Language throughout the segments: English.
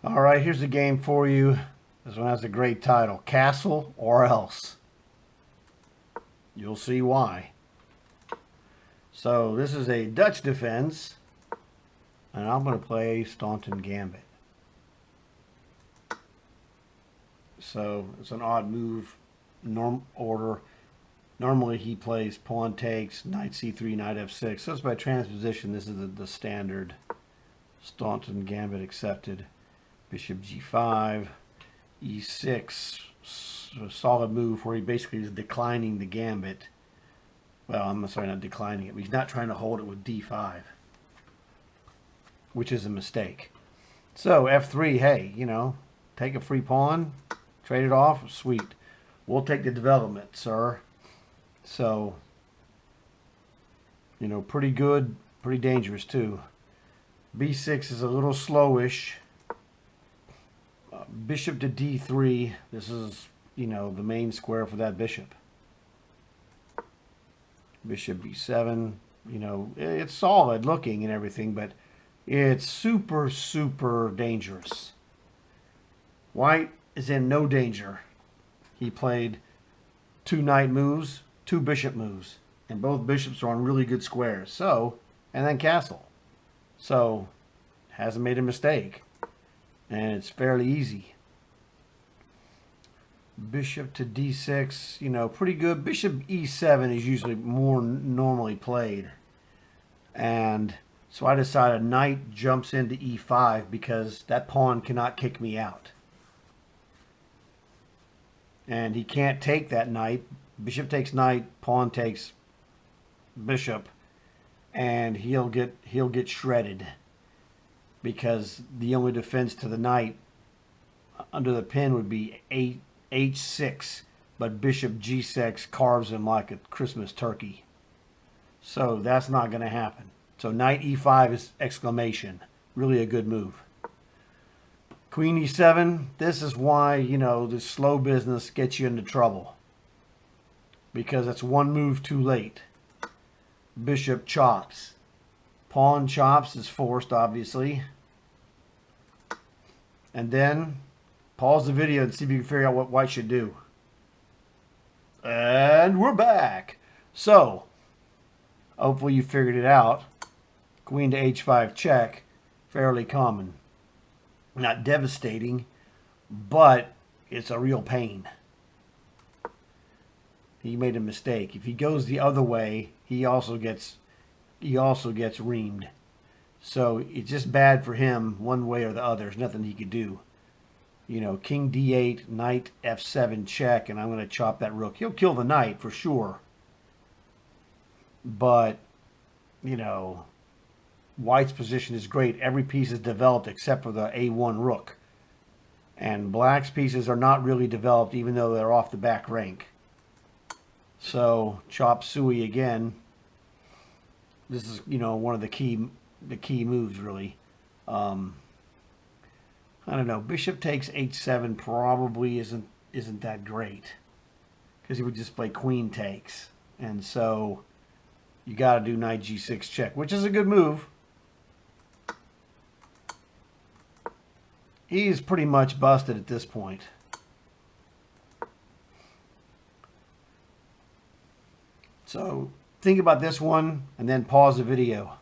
All right, here's a game for you. This one has a great title, Castle or Else. You'll see why. So this is a Dutch defense, and I'm going to play Staunton Gambit. So it's an odd move, order. Normally he plays pawn takes, knight c3, knight f6. So it's by transposition. This is the standard Staunton Gambit accepted. Bishop g5, e6, a solid move where he basically is declining the gambit. Well, I'm sorry, not declining it, but he's not trying to hold it with d5, which is a mistake. So f3, hey, you know, take a free pawn, trade it off, sweet. We'll take the development, sir. So, you know, pretty good, pretty dangerous too. b6 is a little slowish. Bishop to d3. This is, you know, the main square for that bishop. Bishop b7. You know, it's solid looking and everything, but it's super, super dangerous. White is in no danger. He played 2 knight moves, 2 bishop moves, and both bishops are on really good squares. So, and then castle. So, hasn't made a mistake. And it's fairly easy. Bishop to d6, you know, pretty good. Bishop e7 is usually more normally played. And so I decided knight jumps into e5 because that pawn cannot kick me out. And he can't take that knight. Bishop takes knight, pawn takes bishop, and he'll get shredded. Because the only defense to the knight under the pin would be h6, but bishop g6 carves him like a Christmas turkey. So that's not going to happen. So knight e5 is exclamation. Really a good move. Queen e7, this is why, you know, this slow business gets you into trouble. Because it's one move too late. Bishop chops. Pawn chops is forced, obviously. And then pause the video and see if you can figure out what white should do. And we're back. So, hopefully you figured it out. Queen to h5 check, fairly common. Not devastating, but it's a real pain. He made a mistake. If he goes the other way, he also gets reamed. So it's just bad for him one way or the other. There's nothing he could do. You know, king d8, knight f7 check, and I'm going to chop that rook. He'll kill the knight for sure. But, you know, white's position is great. Every piece is developed except for the a1 rook. And black's pieces are not really developed even though they're off the back rank. So, chop suey again. This is, you know, one of the key moves, really. I don't know. Bishop takes h7 probably isn't that great because he would just play queen takes, and so you got to do knight g6 check, which is a good move. He's pretty much busted at this point. So think about this one and then pause the video.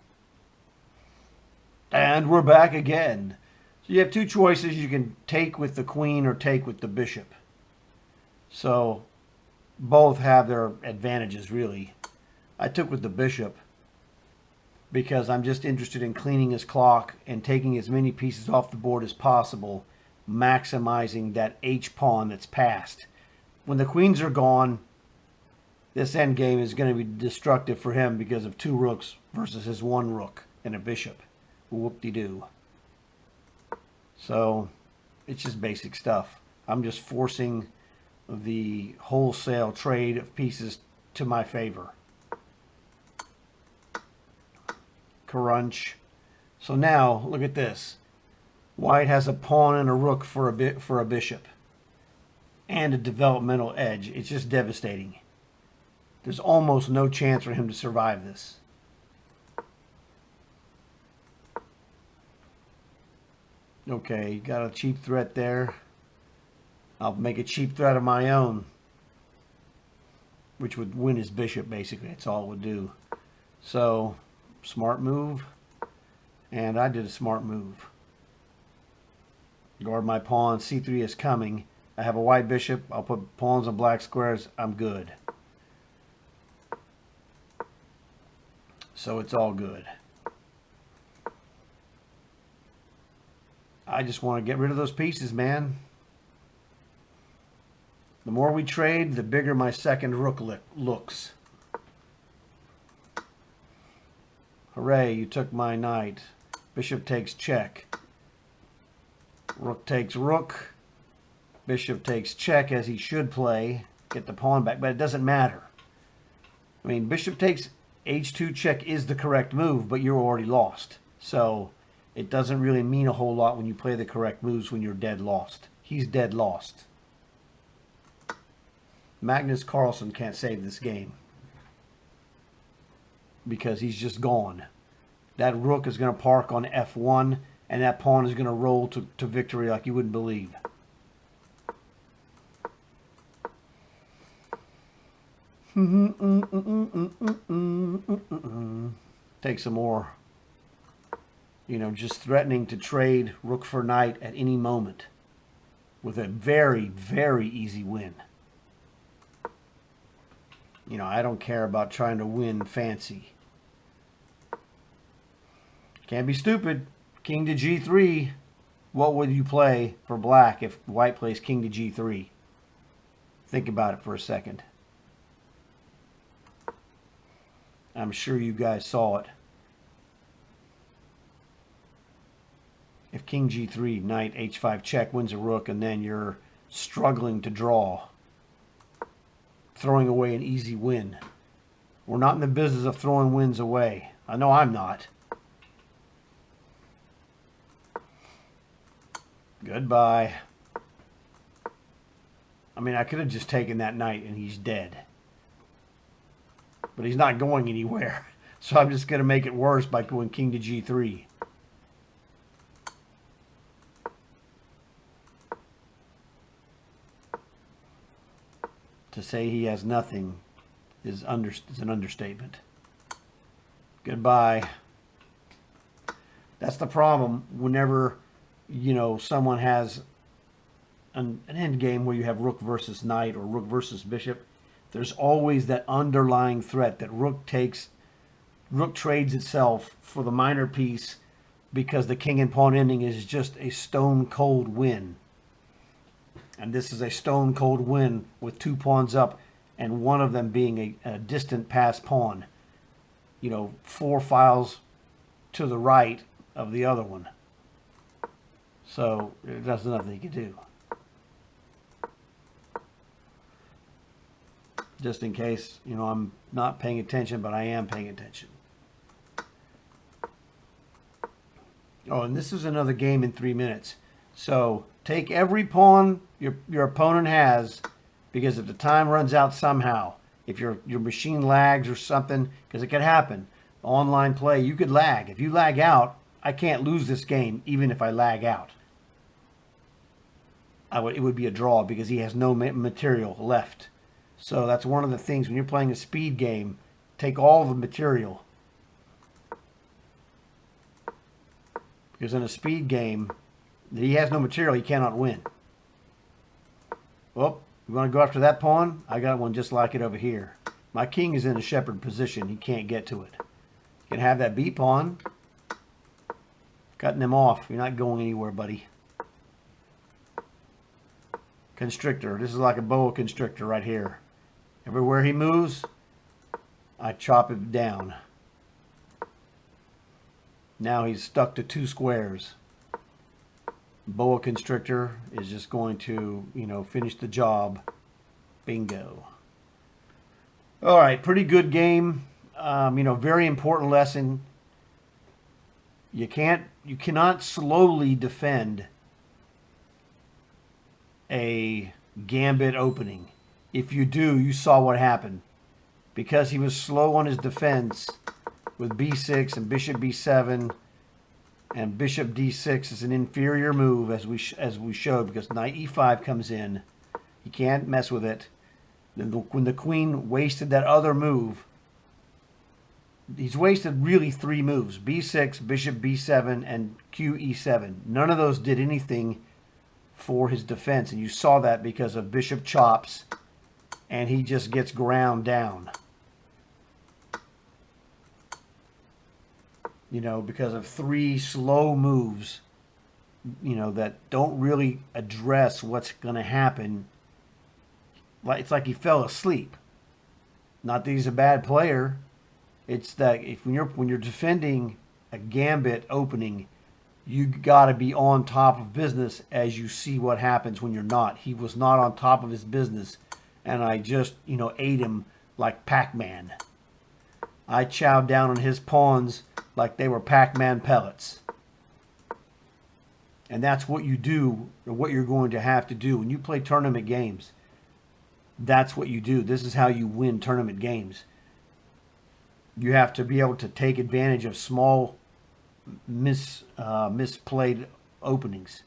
And we're back again. So you have two choices. You can take with the queen or take with the bishop. So both have their advantages, really. I took with the bishop because I'm just interested in cleaning his clock and taking as many pieces off the board as possible, maximizing that H pawn that's passed. When the queens are gone, this endgame is going to be destructive for him because of 2 rooks versus his 1 rook and a bishop. Whoop-de-doo. So, it's just basic stuff. I'm just forcing the wholesale trade of pieces to my favor. Crunch. So now, look at this. White has a pawn and a rook for a bishop. And a developmental edge. It's just devastating. There's almost no chance for him to survive this. Okay, got a cheap threat there. I'll make a cheap threat of my own, which would win his bishop, basically. That's all it would do. So, smart move. And I did a smart move. Guard my pawn. C3 is coming. I have a white bishop. I'll put pawns on black squares. I'm good. So it's all good. I just want to get rid of those pieces, man. The more we trade, the bigger my second rook looks. Hooray, you took my knight. Bishop takes check. Rook takes rook. Bishop takes check, as he should play. Get the pawn back, but it doesn't matter. I mean, bishop takes h2 check is the correct move, but you're already lost. So it doesn't really mean a whole lot when you play the correct moves when you're dead lost. He's dead lost. Magnus Carlsen can't save this game because he's just gone. That rook is going to park on f1, and that pawn is going to roll to victory like you wouldn't believe. Take some more. You know, just threatening to trade rook for knight at any moment with a very, very easy win. You know, I don't care about trying to win fancy. Can't be stupid. King to g3. What would you play for black if white plays king to g3? Think about it for a second. I'm sure you guys saw it. If king g3, knight h5 check wins a rook, and then you're struggling to draw, throwing away an easy win. We're not in the business of throwing wins away. I know I'm not. Goodbye. I mean, I could have just taken that knight and he's dead. But he's not going anywhere. So I'm just going to make it worse by going king to g3. To say he has nothing is an understatement. Goodbye. That's the problem whenever, you know, someone has an end game where you have rook versus knight or rook versus bishop. There's always that underlying threat that rook trades itself for the minor piece because the king and pawn ending is just a stone cold win. And this is a stone cold win with two pawns up and one of them being a distant pass pawn. You know, 4 files to the right of the other one. So there's nothing you can do. Just in case, you know, I'm not paying attention, but I am paying attention. Oh, and this is another game in 3 minutes. So take every pawn your opponent has, because if the time runs out somehow, if your machine lags or something, because it could happen. Online play, you could lag. If you lag out, I can't lose this game even if I lag out. It would be a draw because he has no material left. So that's one of the things when you're playing a speed game, take all the material. Because in a speed game, he has no material, he cannot win. Well, you want to go after that pawn? I got one just like it over here. My king is in a shepherd position. He can't get to it. You can have that b pawn. Cutting him off. You're not going anywhere, buddy. Constrictor. This is like a boa constrictor right here. Everywhere he moves, I chop him down. Now he's stuck to 2 squares. Boa constrictor is just going to, you know, finish the job. Bingo. All right, pretty good game. You know, very important lesson. You cannot slowly defend a gambit opening. If you do, you saw what happened. Because he was slow on his defense with b6 and bishop b7, And bishop d6 is an inferior move, as we showed, because knight e5 comes in. You can't mess with it. When the queen wasted that other move, he's wasted really 3 moves: b6, bishop b7, and q e7. None of those did anything for his defense, and you saw that because of bishop chops, and he just gets ground down. You know, because of 3 slow moves, you know, that don't really address what's going to happen. It's like he fell asleep. Not that he's a bad player. It's that when you're defending a gambit opening, you got to be on top of business, as you see what happens when you're not. He was not on top of his business, and I just, you know, ate him like Pac-Man. I chowed down on his pawns like they were Pac-Man pellets. And that's what you do, or what you're going to have to do when you play tournament games. That's what you do. This is how you win tournament games. You have to be able to take advantage of small misplayed openings.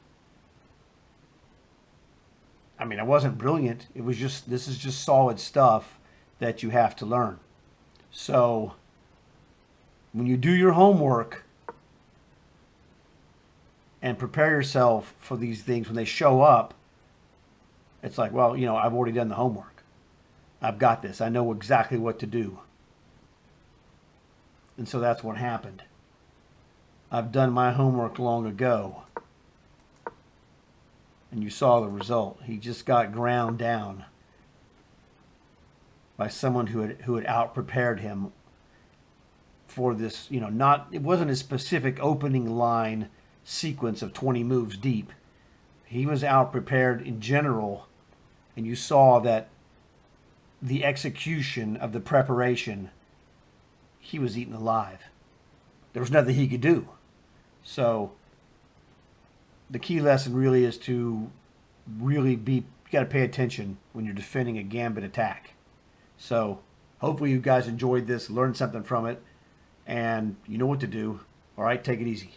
I mean, I wasn't brilliant. It was just, this is just solid stuff that you have to learn. So when you do your homework and prepare yourself for these things, when they show up, it's like, well, you know, I've already done the homework. I've got this. I know exactly what to do. And so that's what happened. I've done my homework long ago. And you saw the result. He just got ground down by someone who had out-prepared him for this, you know, it wasn't a specific opening line sequence of 20 moves deep. He was out-prepared in general, and you saw that the execution of the preparation, he was eaten alive. There was nothing he could do. So the key lesson really is to really you got to pay attention when you're defending a gambit attack. So hopefully you guys enjoyed this, learned something from it, and you know what to do. All right, take it easy.